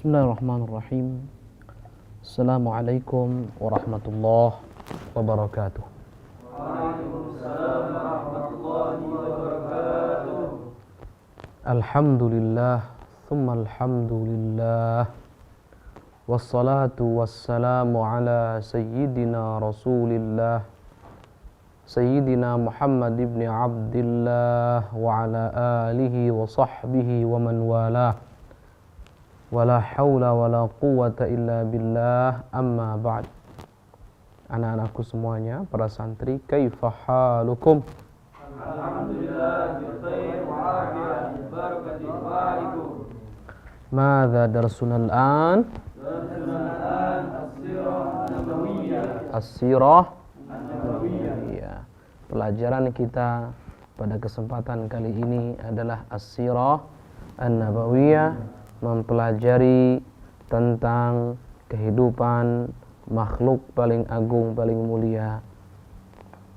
Bismillahirrahmanirrahim. Assalamualaikum warahmatullahi wabarakatuh. Waalaikumsalam warahmatullahi wabarakatuh. Alhamdulillah, thumma alhamdulillah. Wassalatu wassalamu ala sayyidina Rasulillah, Sayyidina Muhammad ibn Abdillah wa ala alihi wa sahbihi wa man walah. Wala hawla wala quwwata illa billah, amma ba'd. Anak-anakku semuanya, para santri, kaifa halukum? Alhamdulillah bikhair wa afiyah barakati wa'alaikum. Madza darsuna al-an? As-sirah an-nabawiyah. As-sirah An-nabawiyah. Iya. Pelajaran kita pada kesempatan kali ini adalah As-sirah an-nabawiyah, mempelajari tentang kehidupan makhluk paling agung, paling mulia,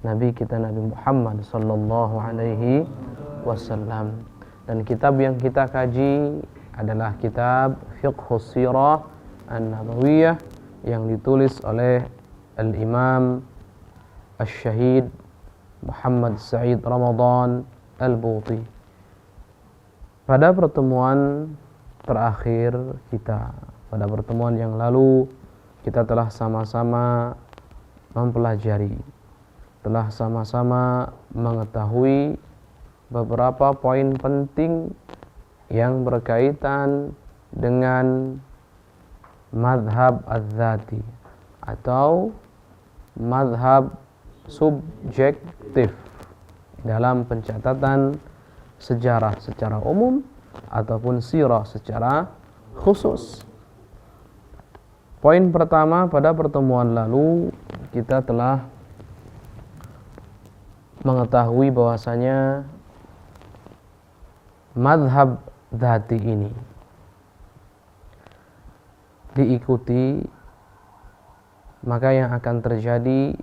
Nabi kita Nabi Muhammad sallallahu alaihi wasallam. Dan kitab yang kita kaji adalah kitab Fiqhus Sirah An-Nabawiyah yang ditulis oleh Al-Imam Asy-Syahid Muhammad Sa'id Ramadan Al-Buti. Pada pertemuan terakhir kita, pada pertemuan yang lalu, kita telah sama-sama mempelajari, telah sama-sama mengetahui beberapa poin penting yang berkaitan dengan madhab az-zati atau madhab subjektif dalam pencatatan sejarah secara umum ataupun sirah secara khusus. Poin pertama, pada pertemuan lalu kita telah mengetahui bahwasanya madhab dzati ini diikuti, maka yang akan terjadi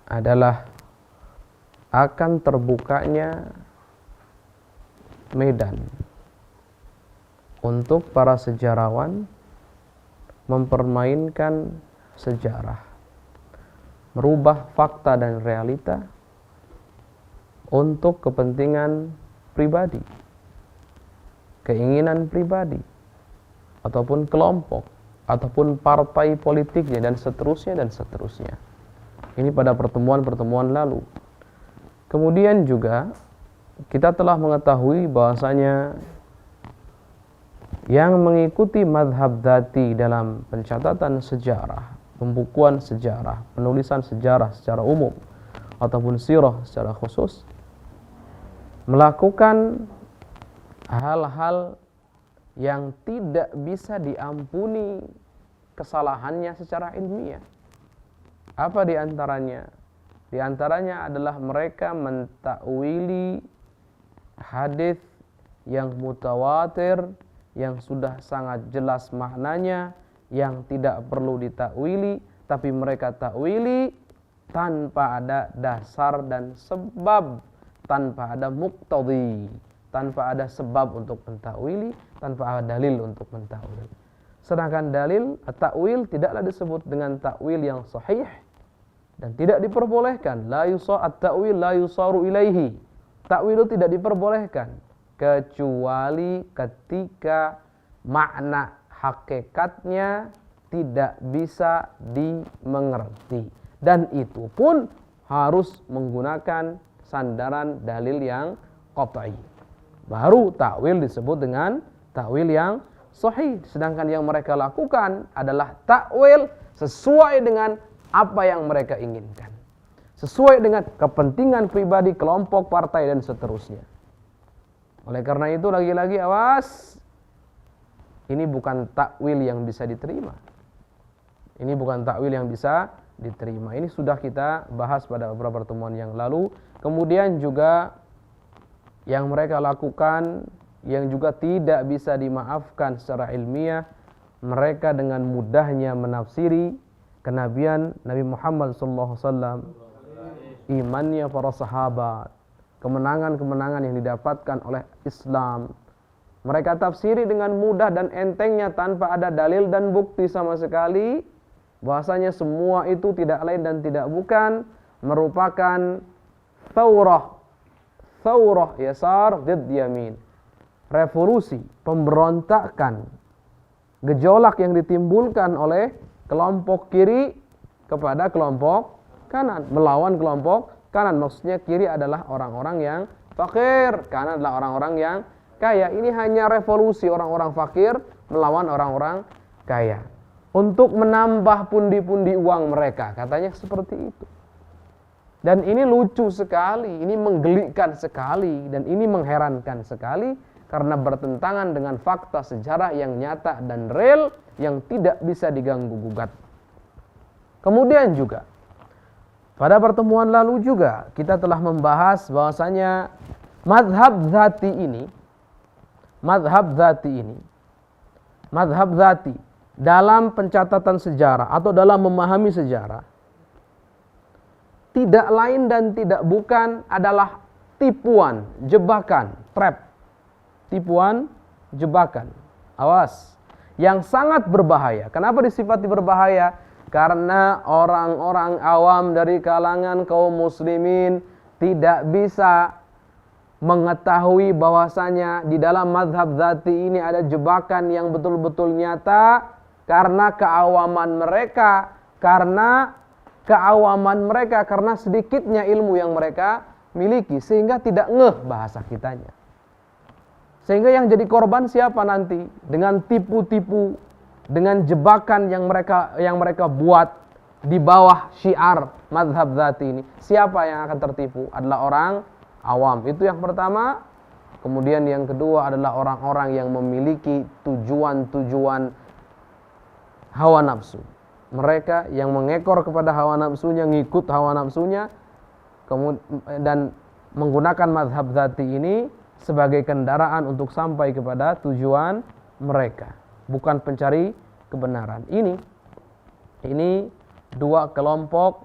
adalah akan terbukanya medan untuk para sejarawan mempermainkan sejarah, merubah fakta dan realita untuk kepentingan pribadi, keinginan pribadi, ataupun kelompok, ataupun partai politiknya, dan seterusnya dan seterusnya. Ini pada pertemuan-pertemuan lalu. Kemudian juga kita telah mengetahui bahwasanya yang mengikuti madhab dzati dalam pencatatan sejarah, pembukuan sejarah, penulisan sejarah secara umum ataupun sirah secara khusus, melakukan hal-hal yang tidak bisa diampuni kesalahannya secara ilmiah. Apa di antaranya? Di antaranya adalah mereka mentakwili hadis yang mutawatir, yang sudah sangat jelas maknanya, yang tidak perlu ditakwili, tapi mereka takwili tanpa ada dasar dan sebab, tanpa ada muqtadhi, tanpa ada sebab untuk mentakwili, tanpa ada dalil untuk mentakwil. Sedangkan dalil takwil tidaklah disebut dengan takwil yang sahih dan tidak diperbolehkan. La yusar at-takwil la yusaru ilaihi. Takwil itu tidak diperbolehkan kecuali ketika makna hakikatnya tidak bisa dimengerti, dan itu pun harus menggunakan sandaran dalil yang qat'i. Baru takwil disebut dengan takwil yang sahih. Sedangkan yang mereka lakukan adalah takwil sesuai dengan apa yang mereka inginkan, sesuai dengan kepentingan pribadi, kelompok, partai, dan seterusnya. Oleh karena itu, lagi-lagi awas, ini bukan takwil yang bisa diterima. Ini bukan takwil yang bisa diterima. Ini sudah kita bahas pada beberapa pertemuan yang lalu. Kemudian juga yang mereka lakukan yang juga tidak bisa dimaafkan secara ilmiah, mereka dengan mudahnya menafsiri kenabian Nabi Muhammad SAW, imannya para sahabat, kemenangan-kemenangan yang didapatkan oleh Islam, Mereka tafsiri dengan mudah dan entengnya tanpa ada dalil dan bukti sama sekali. Bahwasanya semua itu tidak lain dan tidak bukan merupakan Thawrah yasar did yamin. Revolusi, pemberontakan, gejolak yang ditimbulkan oleh kelompok kiri kepada kelompok kanan, melawan kelompok kanan. Maksudnya kiri adalah orang-orang yang fakir, kanan adalah orang-orang yang kaya. Ini hanya revolusi orang-orang fakir melawan orang-orang kaya untuk menambah pundi-pundi uang mereka, katanya seperti itu. Dan ini lucu sekali, ini menggelikan sekali, dan ini mengherankan sekali karena bertentangan dengan fakta sejarah yang nyata dan real yang tidak bisa diganggu gugat. Kemudian juga pada pertemuan lalu juga kita telah membahas bahwasanya mazhab zati dalam pencatatan sejarah atau dalam memahami sejarah tidak lain dan tidak bukan adalah tipuan, jebakan, trap. Tipuan, jebakan. Awas, yang sangat berbahaya. Kenapa disifati berbahaya? Karena orang-orang awam dari kalangan kaum muslimin tidak bisa mengetahui bahwasanya di dalam mazhab zati ini ada jebakan yang betul-betul nyata karena keawaman mereka, karena sedikitnya ilmu yang mereka miliki, sehingga tidak ngeh bahasa kitanya. Sehingga yang jadi korban siapa nanti? Dengan tipu-tipu, dengan jebakan yang mereka buat di bawah syiar mazhab zati ini. Siapa yang akan tertipu? Adalah orang awam. Itu yang pertama. Kemudian yang kedua adalah orang-orang yang memiliki tujuan-tujuan hawa nafsu. Mereka yang mengekor kepada hawa nafsunya, ngikut hawa nafsunya, dan menggunakan mazhab zati ini sebagai kendaraan untuk sampai kepada tujuan mereka, bukan pencari kebenaran. Ini dua kelompok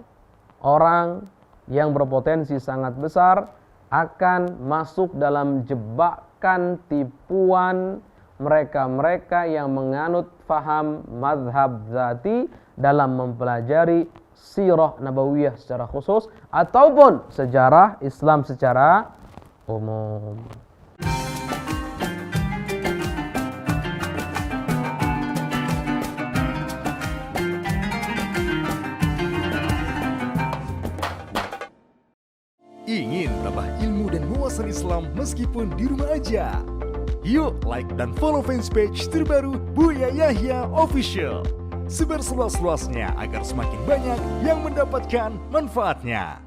orang yang berpotensi sangat besar akan masuk dalam jebakan tipuan mereka-mereka yang menganut faham mazhab zati dalam mempelajari sirah nabawiyah secara khusus ataupun sejarah Islam secara umum. Ingin menambah ilmu dan wawasan Islam meskipun di rumah aja? Yuk like dan follow fanpage terbaru Buya Yahya Official. Sebar seluas-luasnya agar semakin banyak yang mendapatkan manfaatnya.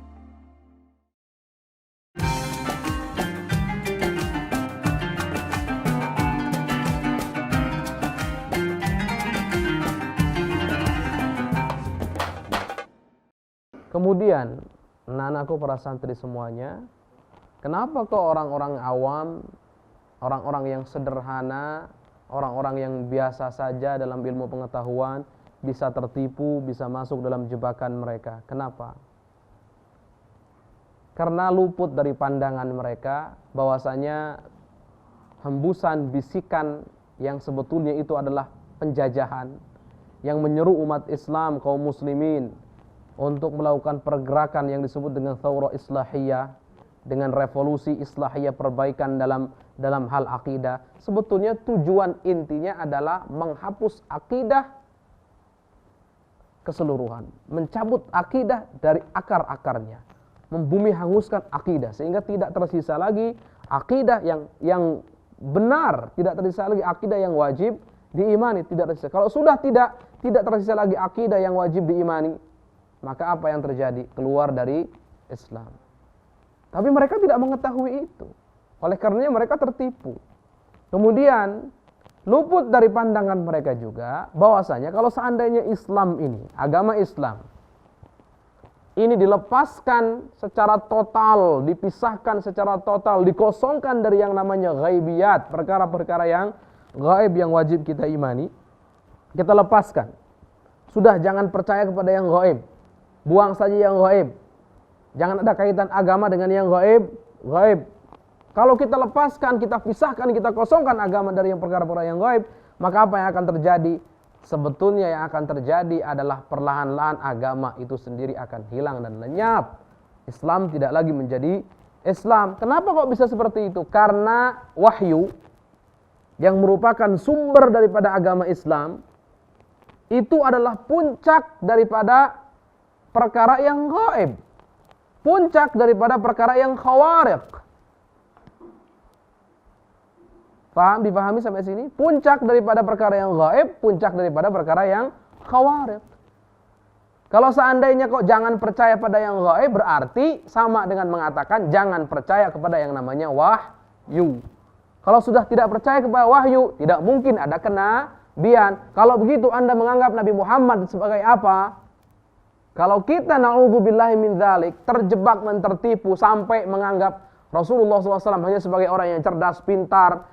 Kemudian, anak-anakku para santri semuanya, kenapa kok orang-orang awam, orang-orang yang sederhana, orang-orang yang biasa saja dalam ilmu pengetahuan bisa tertipu, bisa masuk dalam jebakan mereka? Kenapa? Karena luput dari pandangan mereka bahwasanya hembusan bisikan yang sebetulnya itu adalah penjajahan yang menyeru umat Islam, kaum muslimin untuk melakukan pergerakan yang disebut dengan thawrah islahiyah, dengan revolusi islahiyah, perbaikan dalam hal akidah. Sebetulnya tujuan intinya adalah menghapus akidah keseluruhan, mencabut akidah dari akar-akarnya, membumi hanguskan akidah sehingga tidak tersisa lagi akidah yang benar, tidak tersisa lagi akidah yang wajib diimani, tidak tersisa. Kalau sudah tidak tersisa lagi akidah yang wajib diimani, maka apa yang terjadi? Keluar dari Islam. Tapi mereka tidak mengetahui itu. Oleh karenanya mereka tertipu. Kemudian luput dari pandangan mereka juga bahwasanya kalau seandainya Islam ini, agama Islam ini dilepaskan secara total, dipisahkan secara total, dikosongkan dari yang namanya ghaibiyat, perkara-perkara yang gaib yang wajib kita imani, kita lepaskan. Sudah, jangan percaya kepada yang gaib. Buang saja yang gaib. Jangan ada kaitan agama dengan yang gaib. Kalau kita lepaskan, kita pisahkan, kita kosongkan agama dari yang perkara-perkara yang gaib, maka apa yang akan terjadi? Sebetulnya yang akan terjadi adalah perlahan-lahan agama itu sendiri akan hilang dan lenyap. Islam tidak lagi menjadi Islam. Kenapa kok bisa seperti itu? Karena wahyu yang merupakan sumber daripada agama Islam itu adalah puncak daripada perkara yang gaib. Puncak daripada perkara yang khawariq. Paham? Dipahami sampai sini? Puncak daripada perkara yang gaib, puncak daripada perkara yang khawariq. Kalau seandainya kok jangan percaya pada yang gaib, berarti sama dengan mengatakan jangan percaya kepada yang namanya wahyu. Kalau sudah tidak percaya kepada wahyu, tidak mungkin ada kenabian. Kalau begitu Anda menganggap Nabi Muhammad sebagai apa? Kalau kita na'udzubillahi min dzalik, terjebak dan tertipu sampai menganggap Rasulullah SAW hanya sebagai orang yang cerdas, pintar,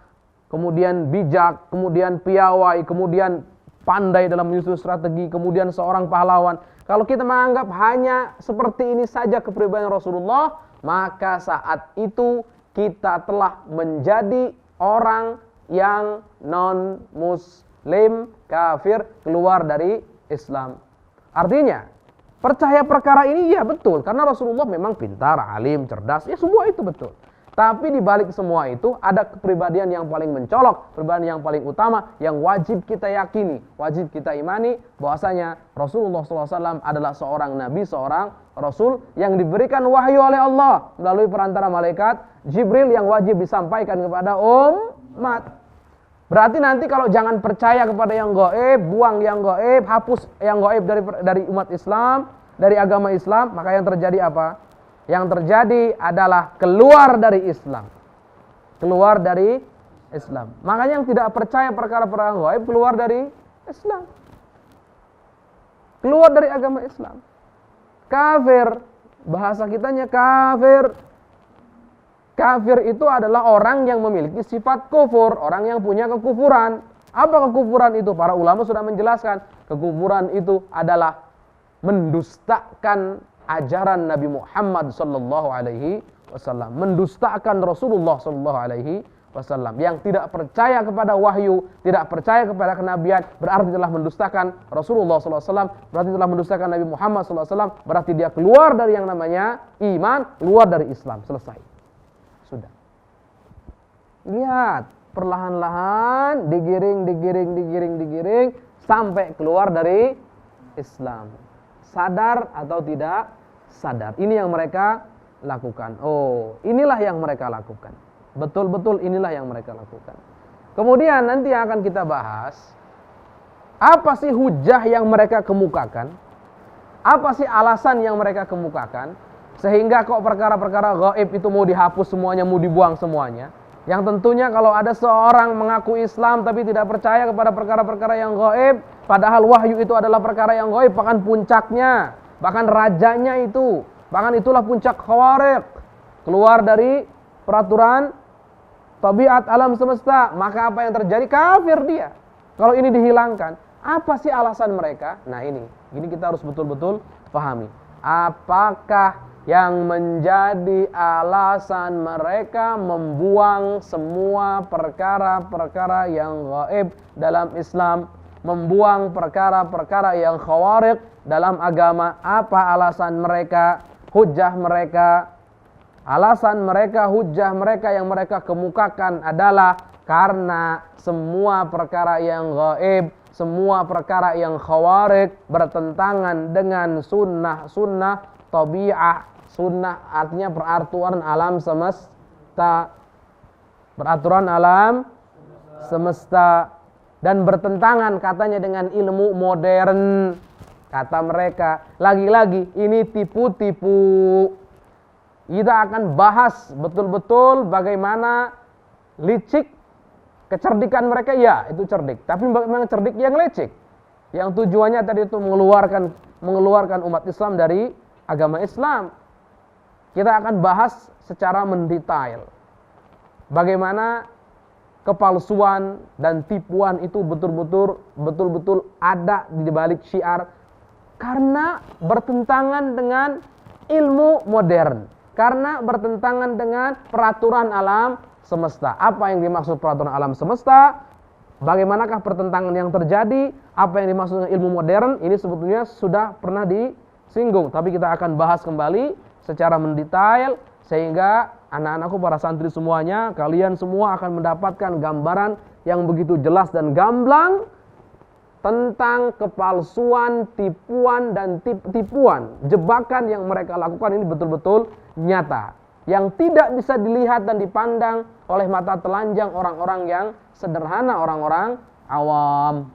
kemudian bijak, kemudian piawai, kemudian pandai dalam menyusun strategi, kemudian seorang pahlawan. Kalau kita menganggap hanya seperti ini saja kepribadian Rasulullah, maka saat itu kita telah menjadi orang yang non-muslim, kafir, keluar dari Islam. Artinya, percaya perkara ini ya betul, karena Rasulullah memang pintar, alim, cerdas, ya semua itu betul. Tapi di balik semua itu ada kepribadian yang paling mencolok, kepribadian yang paling utama yang wajib kita yakini, wajib kita imani bahwasanya Rasulullah SAW adalah seorang nabi, seorang rasul yang diberikan wahyu oleh Allah melalui perantara malaikat Jibril yang wajib disampaikan kepada umat. Berarti nanti kalau jangan percaya kepada yang gaib, buang yang gaib, hapus yang gaib dari umat Islam, dari agama Islam, maka yang terjadi apa? Yang terjadi adalah keluar dari Islam. Keluar dari Islam. Makanya yang tidak percaya perkara-perkara gaib keluar dari Islam. Keluar dari agama Islam. Kafir. Bahasa kitanya kafir. Kafir itu adalah orang yang memiliki sifat kufur, orang yang punya kekufuran. Apa kekufuran itu? Para ulama sudah menjelaskan. Kekufuran itu adalah mendustakan ajaran Nabi Muhammad sallallahu alaihi wasallam, mendustakan Rasulullah sallallahu alaihi wasallam. Yang tidak percaya kepada wahyu, tidak percaya kepada kenabian, berarti telah mendustakan Rasulullah sallallahu alaihi wasallam, berarti telah mendustakan Nabi Muhammad sallallahu alaihi wasallam, berarti dia keluar dari yang namanya iman, keluar dari Islam, selesai. Sudah. Lihat, perlahan-lahan digiring sampai keluar dari Islam. Sadar atau tidak sadar. Ini yang mereka lakukan. Oh, inilah yang mereka lakukan. Betul-betul inilah yang mereka lakukan. Kemudian nanti yang akan kita bahas, apa sih hujah yang mereka kemukakan? Apa sih alasan yang mereka kemukakan sehingga kok perkara-perkara gaib itu mau dihapus semuanya, mau dibuang semuanya? Yang tentunya kalau ada seorang mengaku Islam tapi tidak percaya kepada perkara-perkara yang gaib, padahal wahyu itu adalah perkara yang gaib, bahkan puncaknya, bahkan rajanya itu, bahkan itulah puncak khawariq, keluar dari peraturan tabiat alam semesta, maka apa yang terjadi? Kafir dia. Kalau ini dihilangkan, apa sih alasan mereka? Nah ini kita harus betul-betul pahami. Apakah yang menjadi alasan mereka membuang semua perkara-perkara yang gaib dalam Islam, membuang perkara-perkara yang khawariq dalam agama? Apa alasan mereka, hujah mereka? Alasan mereka, hujah mereka yang mereka kemukakan adalah karena semua perkara yang gaib, semua perkara yang khawariq bertentangan dengan sunnah tabi'ah. Sunnah artinya peraturan alam semesta, peraturan alam semesta, dan bertentangan katanya dengan ilmu modern. Kata mereka, lagi-lagi ini tipu-tipu. Kita akan bahas betul-betul bagaimana licik kecerdikan mereka. Ya, itu cerdik, tapi memang cerdik yang licik, yang tujuannya tadi itu mengeluarkan umat Islam dari agama Islam. Kita akan bahas secara mendetail bagaimana kepalsuan dan tipuan itu betul-betul ada di balik syiar karena bertentangan dengan ilmu modern, Karena bertentangan dengan peraturan alam semesta. Apa yang dimaksud peraturan alam semesta? Bagaimanakah pertentangan yang terjadi? Apa yang dimaksud dengan ilmu modern? Ini sebetulnya sudah pernah disinggung, tapi kita akan bahas kembali secara mendetail sehingga anak-anakku, para santri semuanya, kalian semua akan mendapatkan gambaran yang begitu jelas dan gamblang tentang kepalsuan, tipuan dan tipuan, jebakan yang mereka lakukan ini betul-betul nyata, yang tidak bisa dilihat dan dipandang oleh mata telanjang orang-orang yang sederhana, orang-orang awam.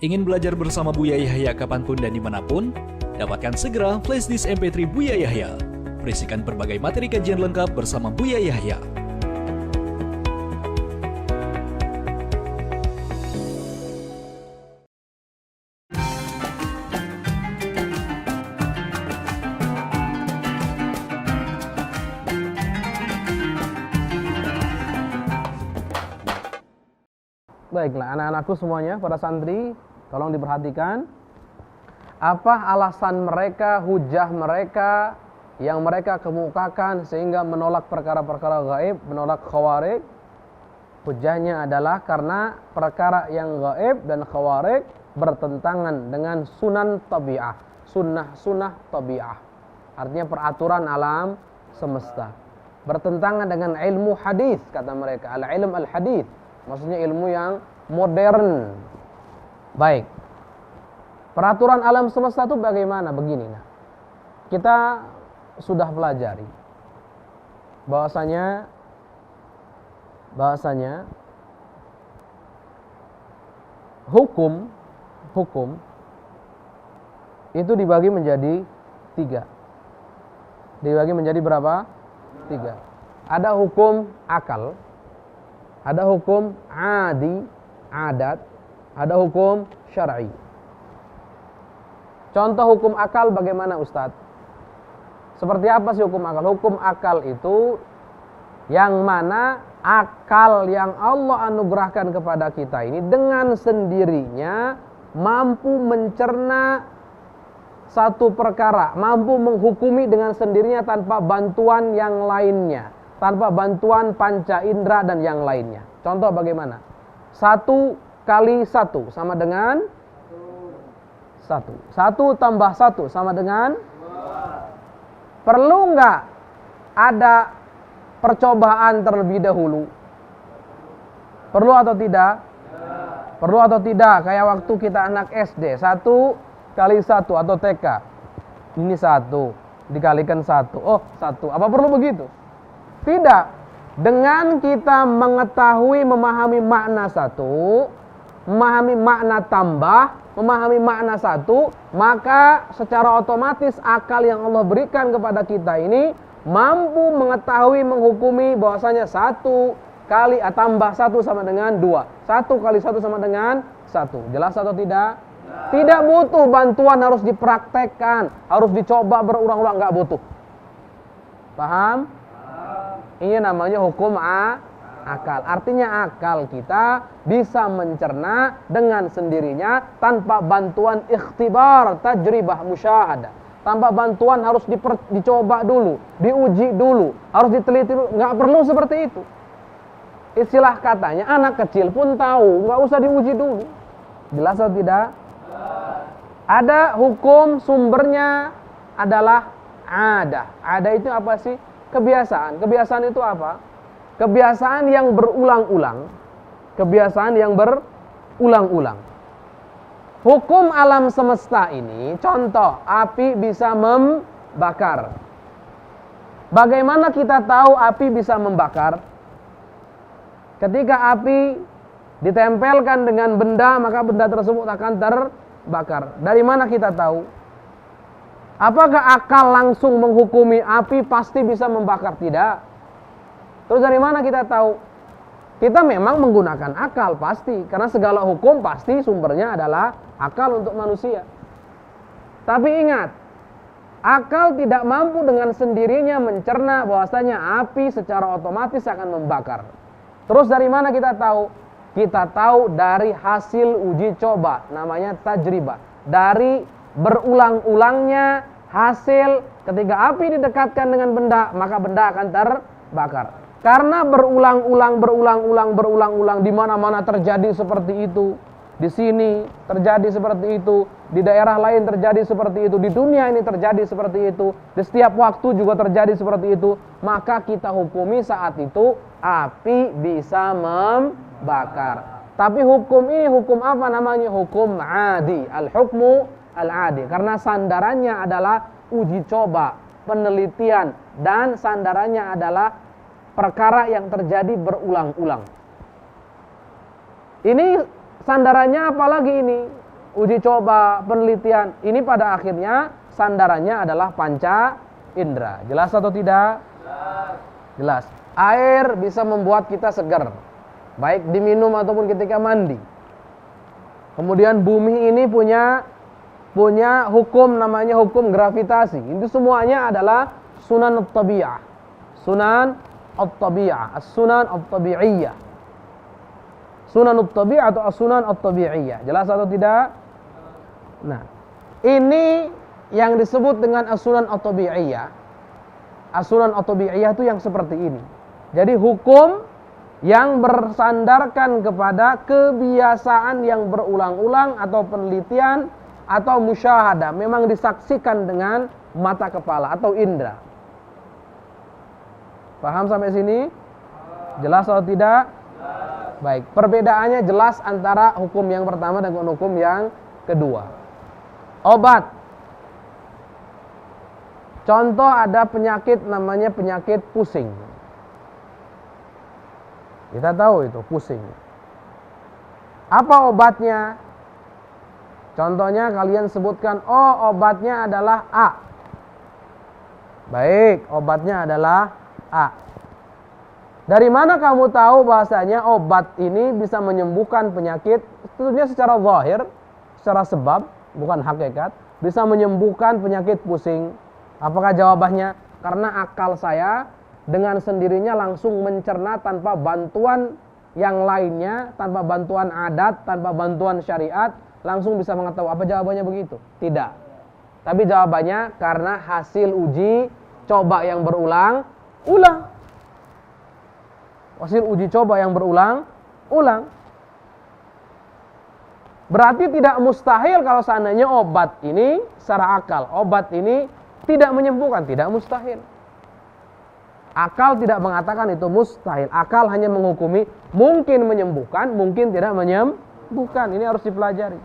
Ingin belajar bersama Buya Yahya kapanpun dan dimanapun? Dapatkan segera flashdisk MP3 Buya Yahya. Berisikan berbagai materi kajian lengkap bersama Buya Yahya. Baiklah, anak-anakku semuanya, para santri, tolong diperhatikan. Apa alasan mereka, hujah mereka yang mereka kemukakan sehingga menolak perkara-perkara gaib, menolak khawarij? Hujahnya adalah karena perkara yang gaib dan khawarij bertentangan dengan sunan tabi'ah, sunnah tabi'ah. Artinya peraturan alam semesta. Bertentangan dengan ilmu hadis, kata mereka, al-ilm al-hadis. Maksudnya ilmu yang modern. Baik. Peraturan alam semesta itu bagaimana? Begini, nah. Kita sudah pelajari bahwasanya hukum itu dibagi menjadi 3. Dibagi menjadi berapa? 3. Ada hukum akal, ada hukum adat, ada hukum syar'i. Contoh hukum akal bagaimana, Ustadz? Seperti apa sih hukum akal? Hukum akal itu yang mana akal yang Allah anugerahkan kepada kita ini dengan sendirinya mampu mencerna satu perkara, mampu menghukumi dengan sendirinya tanpa bantuan yang lainnya, tanpa bantuan panca indera dan yang lainnya. Contoh bagaimana? 1 kali 1 sama dengan 1. 1 tambah 1 sama dengan 2. Perlu nggak ada percobaan terlebih dahulu? Perlu atau tidak? Perlu atau tidak? Kayak waktu kita anak SD, 1 kali 1 atau TK. Ini 1 dikalikan 1. Oh, 1. Apa perlu begitu? Tidak. Dengan kita mengetahui, memahami makna 1, memahami makna tambah, memahami makna 1, maka secara otomatis akal yang Allah berikan kepada kita ini mampu mengetahui, menghukumi bahwasanya 1 kali tambah 1 sama dengan 2. 1 kali 1 sama dengan 1. Jelas atau tidak? Tidak butuh bantuan harus dipraktekkan, harus dicoba berulang-ulang, nggak butuh. Paham? Ini namanya hukum akal. Artinya akal kita bisa mencerna dengan sendirinya tanpa bantuan ikhtibar, tajribah, musyahadah. Tanpa bantuan harus dicoba dulu, diuji dulu, harus diteliti dulu. Nggak perlu seperti itu. Istilah katanya anak kecil pun tahu, nggak usah diuji dulu. Jelas atau tidak? Ada hukum, sumbernya adalah ada. Ada itu apa sih? Kebiasaan. Kebiasaan itu apa? Kebiasaan yang berulang-ulang. Kebiasaan yang berulang-ulang. Hukum alam semesta ini, contoh, api bisa membakar. Bagaimana kita tahu api bisa membakar? Ketika api ditempelkan dengan benda, maka benda tersebut akan terbakar. Dari mana kita tahu? Apakah akal langsung menghukumi api pasti bisa membakar? Tidak. Terus dari mana kita tahu? Kita memang menggunakan akal pasti, karena segala hukum pasti sumbernya adalah akal untuk manusia. Tapi ingat, akal tidak mampu dengan sendirinya mencerna bahwasanya api secara otomatis akan membakar. Terus dari mana kita tahu? Kita tahu dari hasil uji coba, namanya tajribah. Dari berulang-ulangnya hasil ketika api didekatkan dengan benda, maka benda akan terbakar. Karena berulang-ulang di mana-mana terjadi seperti itu. Di sini terjadi seperti itu, di daerah lain terjadi seperti itu, di dunia ini terjadi seperti itu, di setiap waktu juga terjadi seperti itu, maka kita hukumi saat itu api bisa membakar. Tapi hukum ini hukum apa namanya? Hukum adi, al-hukmu al-adi. Karena sandarannya adalah uji coba, penelitian, dan sandarannya adalah perkara yang terjadi berulang-ulang. Ini sandarannya apalagi ini? Uji coba, penelitian. Ini pada akhirnya sandarannya adalah panca indera. Jelas atau tidak? Jelas. Air bisa membuat kita segar, baik diminum ataupun ketika mandi. Kemudian bumi ini punya hukum, namanya hukum gravitasi. Itu semuanya adalah sunan at-tabi'ah. Sunan at-tabi'ah, as-sunan at-tabi'iyyah. Sunan at-tabi'ah atau as-sunan at-tabi'iyyah. Jelas atau tidak? Nah, ini yang disebut dengan as-sunan at-tabi'iyyah. As-sunan at-tabi'iyyah itu yang seperti ini. Jadi hukum yang bersandarkan kepada kebiasaan yang berulang-ulang atau penelitian atau musyahadah, memang disaksikan dengan mata kepala atau indera. Paham sampai sini? Jelas atau tidak? Baik, perbedaannya jelas antara hukum yang pertama dengan hukum yang kedua. Obat. Contoh ada penyakit namanya penyakit pusing. Kita tahu itu pusing. Apa obatnya? Contohnya kalian sebutkan, oh obatnya adalah A. Baik, obatnya adalah A. Dari mana kamu tahu bahasanya obat ini bisa menyembuhkan penyakit? Tentunya secara zahir, secara sebab, bukan hakikat. Bisa menyembuhkan penyakit pusing. Apakah jawabannya? Karena akal saya dengan sendirinya langsung mencerna tanpa bantuan yang lainnya, tanpa bantuan adat, tanpa bantuan syariat, langsung bisa mengetahui. Apa jawabannya begitu? Tidak. Tapi jawabannya karena hasil uji coba yang berulang-ulang. Hasil uji coba yang berulang-ulang. Berarti tidak mustahil kalau seandainya obat ini secara akal, obat ini tidak menyembuhkan, tidak mustahil. Akal tidak mengatakan itu mustahil. Akal hanya menghukumi mungkin menyembuhkan, mungkin tidak menyembuhkan. Ini harus dipelajari.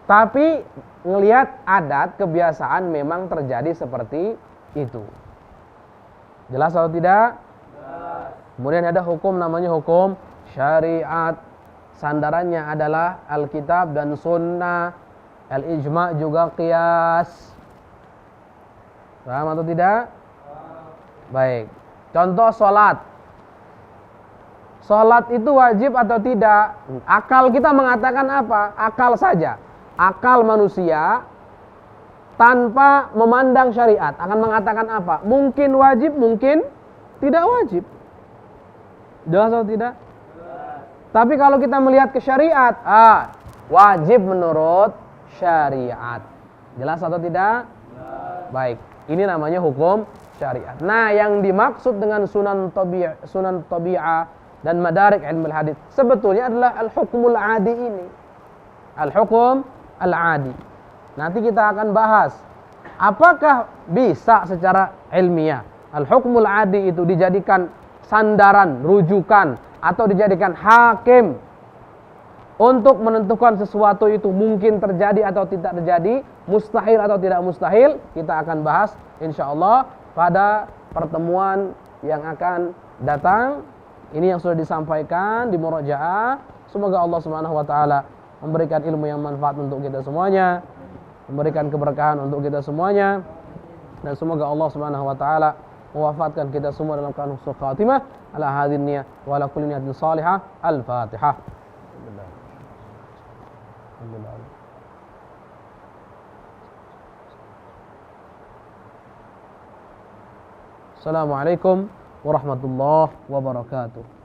Tapi ngelihat adat, kebiasaan memang terjadi seperti itu. Jelas atau tidak? Kemudian ada hukum namanya hukum syariat. Sandarannya adalah Alkitab dan Sunnah, Al-Ijma' juga qiyas. Paham atau tidak? Baik. Contoh sholat. Sholat itu wajib atau tidak? Akal kita mengatakan apa? Akal saja. Akal manusia tanpa memandang syariat akan mengatakan apa? Mungkin wajib, mungkin tidak wajib. Jelas atau tidak? Tapi kalau kita melihat ke syariat, wajib menurut syariat. Jelas atau tidak? Baik, ini namanya hukum syariat. Nah, yang dimaksud dengan sunan tabi'ah dan madarik ilmu hadis sebetulnya adalah al-hukmul adi ini. Al-hukum al-adi. Nanti kita akan bahas apakah bisa secara ilmiah al-hukmul adi itu dijadikan sandaran, rujukan, atau dijadikan hakim untuk menentukan sesuatu itu mungkin terjadi atau tidak terjadi, mustahil atau tidak mustahil. Kita akan bahas insyaallah pada pertemuan yang akan datang. Ini yang sudah disampaikan di murojaah. Semoga Allah Subhanahu wa taala memberikan ilmu yang manfaat untuk kita semuanya, memberikan keberkahan untuk kita semuanya, dan semoga Allah Subhanahu wa taala mewafatkan kita semua dalam keadaan husnul khatimah ala hadhihi niyyah wa ala kulli niyatin salihah. Al-Fatihah. Alhamdulillah. Assalamualaikum warahmatullahi wabarakatuh.